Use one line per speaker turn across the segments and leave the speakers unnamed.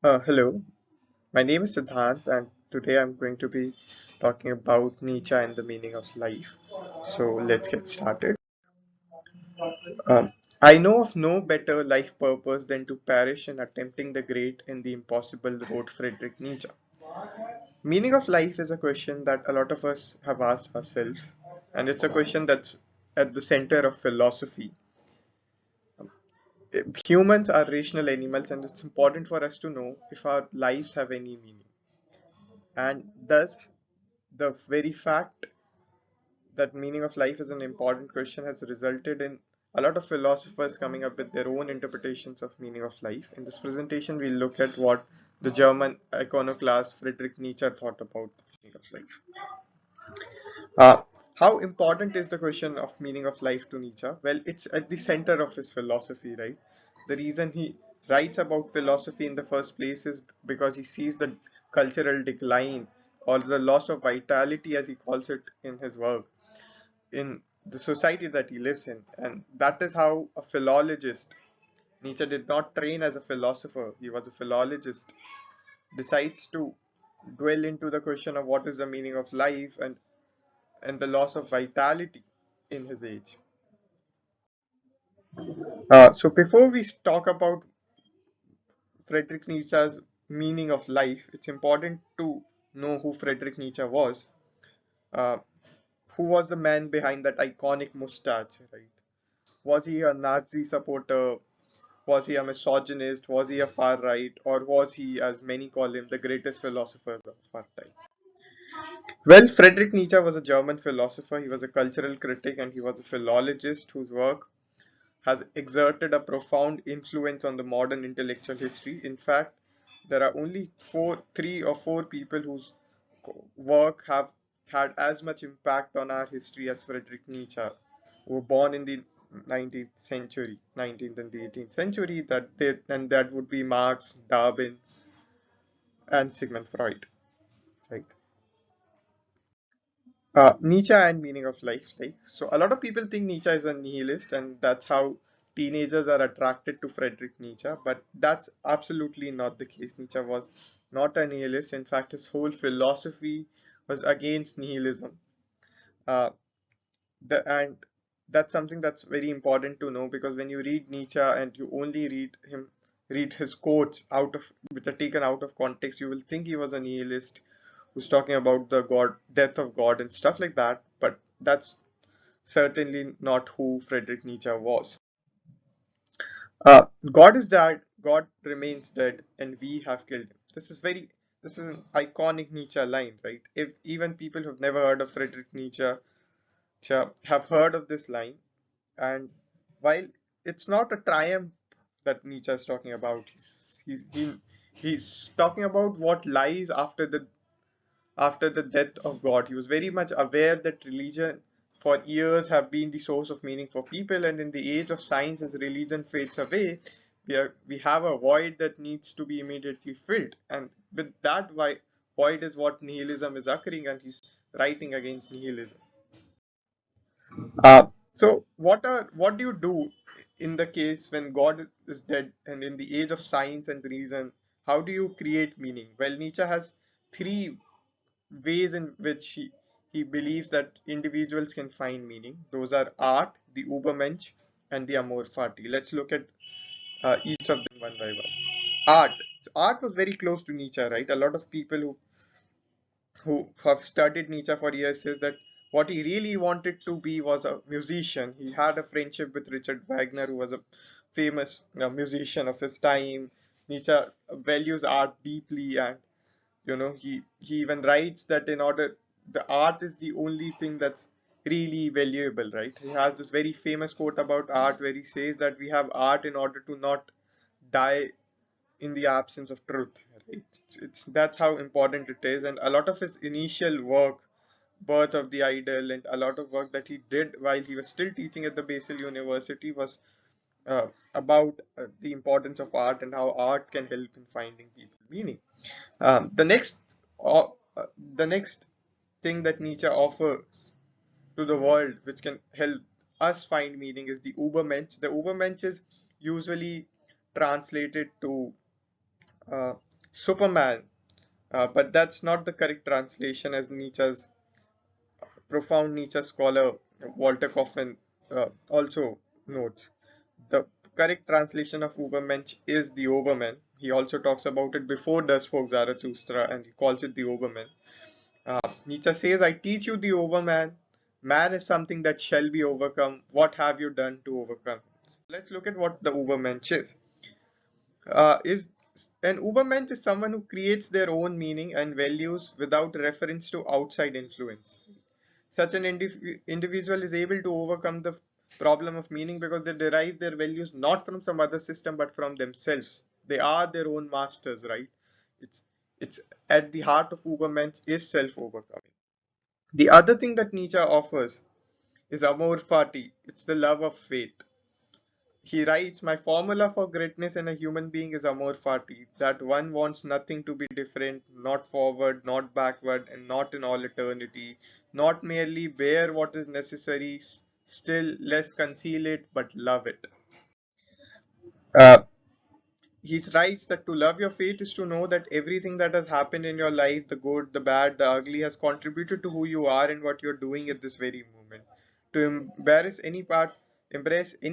Hello, my name is Siddhant, and today I'm going to be talking about Nietzsche and the meaning of life. So let's get started. Um, I know of no better life purpose than to perish in attempting the great and the impossible, wrote Friedrich Nietzsche. Meaning of life is a question that a lot of us have asked ourselves, and it's a question that's at the center of philosophy. Humans are rational animals, and it's important for us to know if our lives have any meaning. And thus, the very fact that meaning of life is an important question has resulted in a lot of philosophers coming up with their own interpretations of meaning of life. In this presentation, we'll look at what the German iconoclast Friedrich Nietzsche thought about the meaning of life. Uh, how important is the question of meaning of life to Nietzsche? Well, it's at the center of his philosophy, right? The reason he writes about philosophy in the first place is because he sees the cultural decline or the loss of vitality, as he calls it in his work, in the society that he lives in. And that is how a philologist, Nietzsche did not train as a philosopher, he was a philologist, decides to dwell into the question of what is the meaning of life and the loss of vitality in his age. So before we talk about Friedrich Nietzsche's meaning of life, it's important to know who Friedrich Nietzsche was. Uh, who was the man behind that iconic mustache, right? Was he a Nazi supporter? Was he a misogynist? Was he a far right? Or was he, as many call him, the greatest philosopher of our time? Well, Friedrich Nietzsche was a German philosopher. He was a cultural critic and he was a philologist whose work has exerted a profound influence on the modern intellectual history. In fact, there are only three or four people whose work have had as much impact on our history as Friedrich Nietzsche, who were born in the 19th century, 19th and the 18th century. That would be Marx, Darwin, and Sigmund Freud. Right. Nietzsche and meaning of life. So, a lot of people think Nietzsche is a nihilist, and that's how teenagers are attracted to Friedrich Nietzsche. But that's absolutely not the case. Nietzsche was not a nihilist. In fact, his whole philosophy was against nihilism. Uh, and that's something that's very important to know, because when you read Nietzsche and you only read his quotes out of which are taken out of context, you will think he was a nihilist who's talking about the death of God and stuff like that. But that's certainly not who Friedrich Nietzsche was. God is dead, God remains dead, and we have killed him. This is an iconic Nietzsche line, right? If even people who've never heard of Friedrich Nietzsche have heard of this line. And while it's not a triumph that Nietzsche is talking about, he's talking about what lies after the death of God. He was very much aware that religion for years have been the source of meaning for people, and in the age of science, as religion fades away, we have a void that needs to be immediately filled. And with that void is what nihilism is occurring, and he's writing against nihilism. What do you do in the case when God is dead and in the age of science and reason? How do you create meaning? Well, Nietzsche has three ways in which he believes that individuals can find meaning. Those are art, the Ubermensch, and the Amor Fati. Let's look at each of them one by one. Art. So art was very close to Nietzsche, right? A lot of people who have studied Nietzsche for years says that what he really wanted to be was a musician. He had a friendship with Richard Wagner, who was a famous musician of his time. Nietzsche values art deeply, and he even writes that in order the art is the only thing that's really valuable, right? He has this very famous quote about art where he says that we have art in order to not die in the absence of truth, right? It's That's how important it is. And a lot of his initial work, Birth of the Idol, and a lot of work that he did while he was still teaching at the Basel University was about the importance of art and how art can help in finding people meaning. um, the next uh, the next thing that Nietzsche offers to the world, which can help us find meaning, is the Ubermensch. The Ubermensch is usually translated to Superman. But that's not the correct translation, as Nietzsche's profound Nietzsche scholar Walter Coffin also notes. The correct translation of Ubermensch is the Oberman. He also talks about it before Das Volk Zarathustra, and he calls it the Oberman. Nietzsche says, I teach you the Overman. Man is something that shall be overcome. What have you done to overcome? Let's look at what the Ubermensch is. Is an Ubermensch is someone who creates their own meaning and values without reference to outside influence. Such an individual is able to overcome the problem of meaning because they derive their values not from some other system but from themselves. They are their own masters, right? It's it's at the heart of Ubermensch is self-overcoming. The other thing that Nietzsche offers is amor fati. It's the love of faith. He writes, my formula for greatness in a human being is amor fati, that one wants nothing to be different, not forward, not backward, and not in all eternity, not merely bear what is necessary, still less conceal it, but love it. Uh, he writes that to love your fate is to know that everything that has happened in your life, the good, the bad, the ugly, has contributed to who you are and what you're doing at this very moment. To embrace any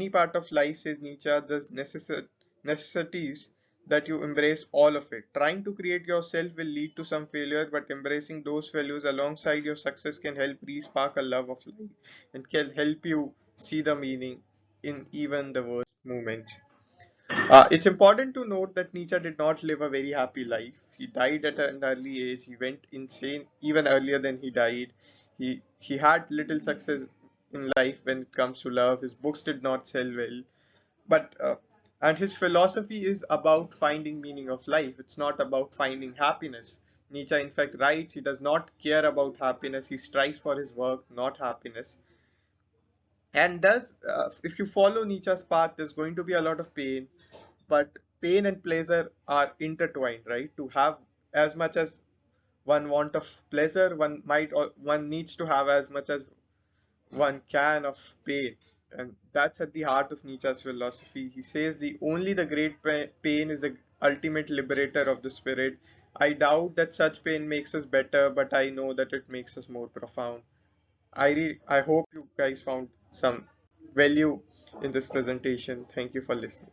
part of life, says Nietzsche, the necessities that you embrace all of it. Trying to create yourself will lead to some failure, but embracing those failures alongside your success can help re-spark a love of life and can help you see the meaning in even the worst moments. It's important to note that Nietzsche did not live a very happy life. He died at an early age. He went insane even earlier than he died. He had little success in life when it comes to love. His books did not sell well, but and his philosophy is about finding meaning of life. It's not about finding happiness. Nietzsche, in fact, writes he does not care about happiness. He strives for his work, not happiness. And does if you follow Nietzsche's path, there's going to be a lot of pain, but pain and pleasure are intertwined, right? To have as much as one want of pleasure, one needs to have as much as one can of pain, and that's at the heart of Nietzsche's philosophy. He says the great pain is the ultimate liberator of the spirit. I doubt that such pain makes us better, but I know that it makes us more profound. I hope you guys found some value in this presentation. Thank you for listening.